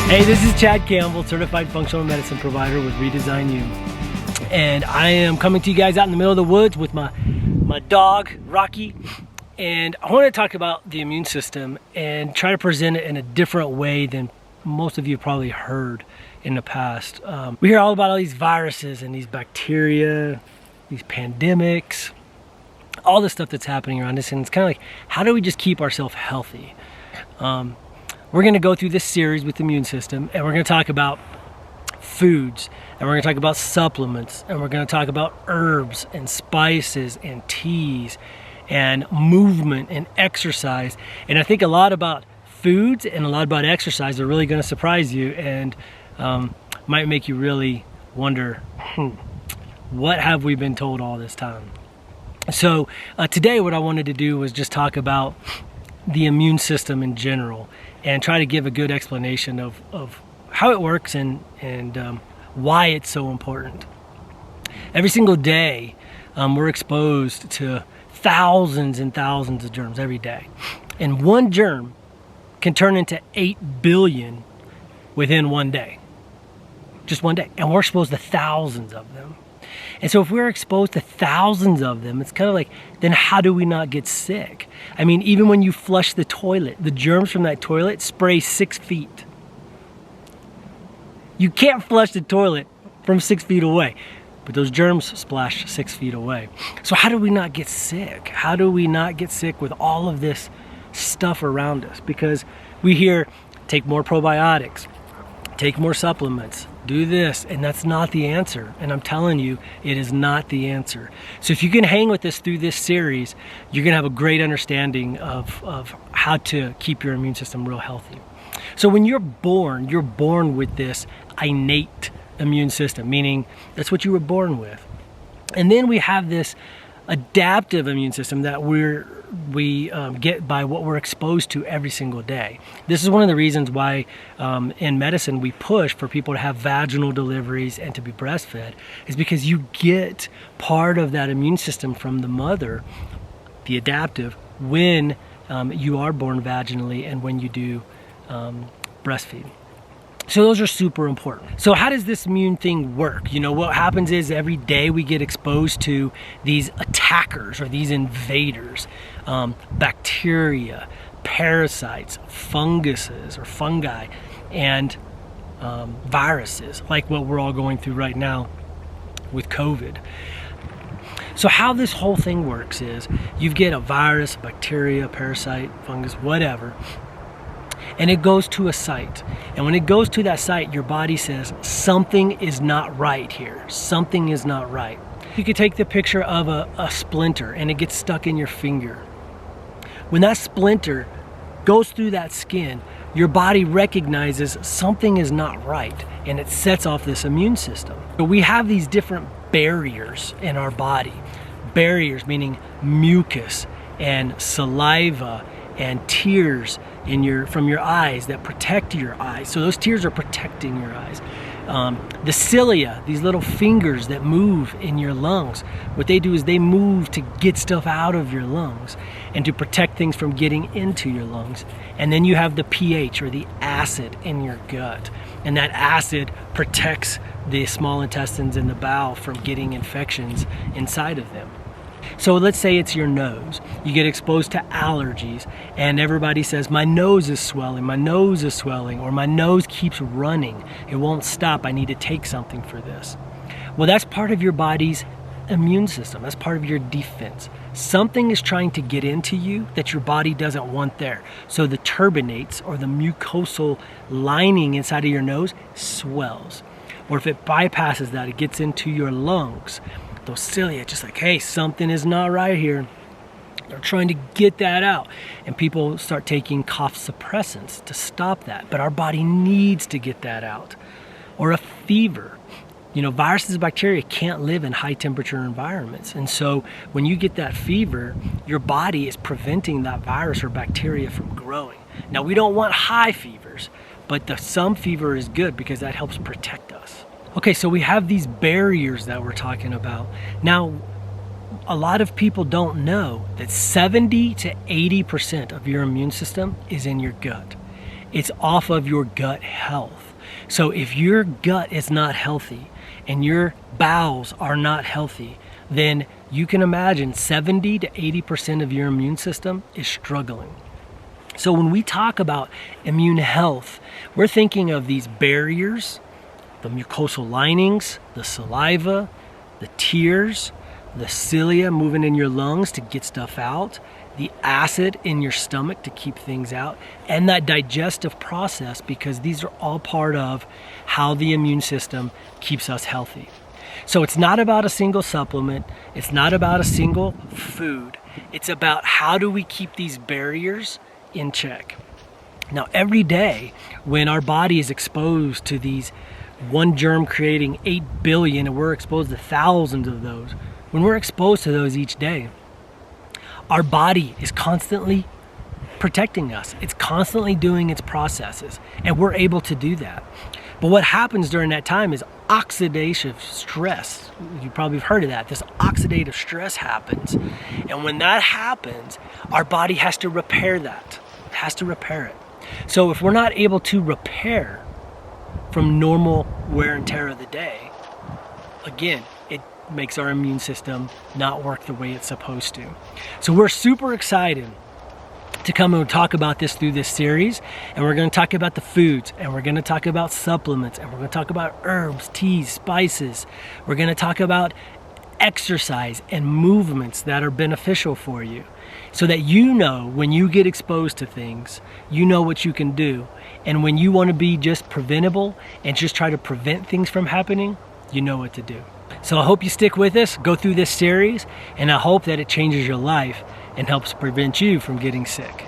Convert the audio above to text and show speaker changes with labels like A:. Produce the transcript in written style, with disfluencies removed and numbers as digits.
A: Hey, this is Chad Campbell, certified functional medicine provider with ReDesign You. And I am coming to you guys out in the middle of the woods with my dog, Rocky. And I want to talk about the immune system and try to present it in a different way than most of you probably heard in the past. We hear all about all these viruses and these bacteria, these pandemics, all the stuff that's happening around us. And it's kind of like, how do we just keep ourselves healthy? We're going to go through this series with the immune system, and we're going to talk about foods, and we're going to talk about supplements, and we're going to talk about herbs and spices and teas and movement and exercise. And I think a lot about foods and a lot about exercise are really going to surprise you and might make you really wonder, what have we been told all this time? So today what I wanted to do was just talk about the immune system in general and try to give a good explanation of how it works and why it's so important. Every single day we're exposed to thousands and thousands of germs every day, and one germ can turn into 8 billion within one day, just one day, and we're exposed to thousands of them. And so if we're exposed to thousands of them, it's kind of like, then how do we not get sick? I mean, even when you flush the toilet, the germs from that toilet spray 6 feet. You can't flush the toilet from 6 feet away, but those germs splash 6 feet away. So how do we not get sick? How do we not get sick with all of this stuff around us? Because we hear, take more probiotics, take more supplements, do this, and that's not the answer. And I'm telling you, it is not the answer. So if you can hang with us through this series, you're gonna have a great understanding of how to keep your immune system real healthy. So when you're born with this innate immune system, meaning that's what you were born with. And then we have this adaptive immune system that we get by what we're exposed to every single day. This is one of the reasons why in medicine we push for people to have vaginal deliveries and to be breastfed, is because you get part of that immune system from the mother, the adaptive, when you are born vaginally and when you do breastfeed. So those are super important. So how does this immune thing work? You know, what happens is every day we get exposed to these attackers or these invaders, bacteria, parasites, funguses or fungi, and viruses, like what we're all going through right now with COVID. So how this whole thing works is you get a virus, bacteria, parasite, fungus, whatever, and it goes to a site. And when it goes to that site, your body says, something is not right here. Something is not right. You could take the picture of a splinter and it gets stuck in your finger. When that splinter goes through that skin, your body recognizes something is not right, and it sets off this immune system. So we have these different barriers in our body. Barriers meaning mucus and saliva and tears from your eyes that protect your eyes. So those tears are protecting your eyes. The cilia, these little fingers that move in your lungs, what they do is they move to get stuff out of your lungs and to protect things from getting into your lungs. And then you have the pH, or the acid, in your gut. And that acid protects the small intestines and the bowel from getting infections inside of them. So let's say it's your nose. You get exposed to allergies and everybody says, my nose is swelling, or my nose keeps running. It won't stop, I need to take something for this. Well, that's part of your body's immune system. That's part of your defense. Something is trying to get into you that your body doesn't want there. So the turbinates, or the mucosal lining inside of your nose, swells. Or if it bypasses that, it gets into your lungs. Those cilia, just like, hey, something is not right here. They're trying to get that out. And people start taking cough suppressants to stop that. But our body needs to get that out. Or a fever. You know, viruses and bacteria can't live in high temperature environments. And so when you get that fever, your body is preventing that virus or bacteria from growing. Now, we don't want high fevers, but some fever is good because that helps protect us. Okay, so we have these barriers that we're talking about. Now, a lot of people don't know that 70 to 80% of your immune system is in your gut. It's off of your gut health. So if your gut is not healthy and your bowels are not healthy, then you can imagine 70 to 80% of your immune system is struggling. So when we talk about immune health, we're thinking of these barriers, the mucosal linings, the saliva, the tears, the cilia moving in your lungs to get stuff out, the acid in your stomach to keep things out, and that digestive process, because these are all part of how the immune system keeps us healthy. So it's not about a single supplement, it's not about a single food, it's about how do we keep these barriers in check. Now every day when our body is exposed to these one germ creating 8 billion, and we're exposed to thousands of those, when we're exposed to those each day, our body is constantly protecting us. It's constantly doing its processes, and we're able to do that. But what happens during that time is oxidative stress. You probably have heard of that. This oxidative stress happens. And when that happens, our body has to repair that. It has to repair it. So if we're not able to repair from normal wear and tear of the day, again, it makes our immune system not work the way it's supposed to. So we're super excited to come and talk about this through this series, and we're going to talk about the foods, and we're going to talk about supplements, and we're going to talk about herbs, teas, spices. We're going to talk about exercise and movements that are beneficial for you, so that you know when you get exposed to things, you know what you can do. And when you want to be just preventable and just try to prevent things from happening, you know what to do. So I hope you stick with us, go through this series, and I hope that it changes your life and helps prevent you from getting sick.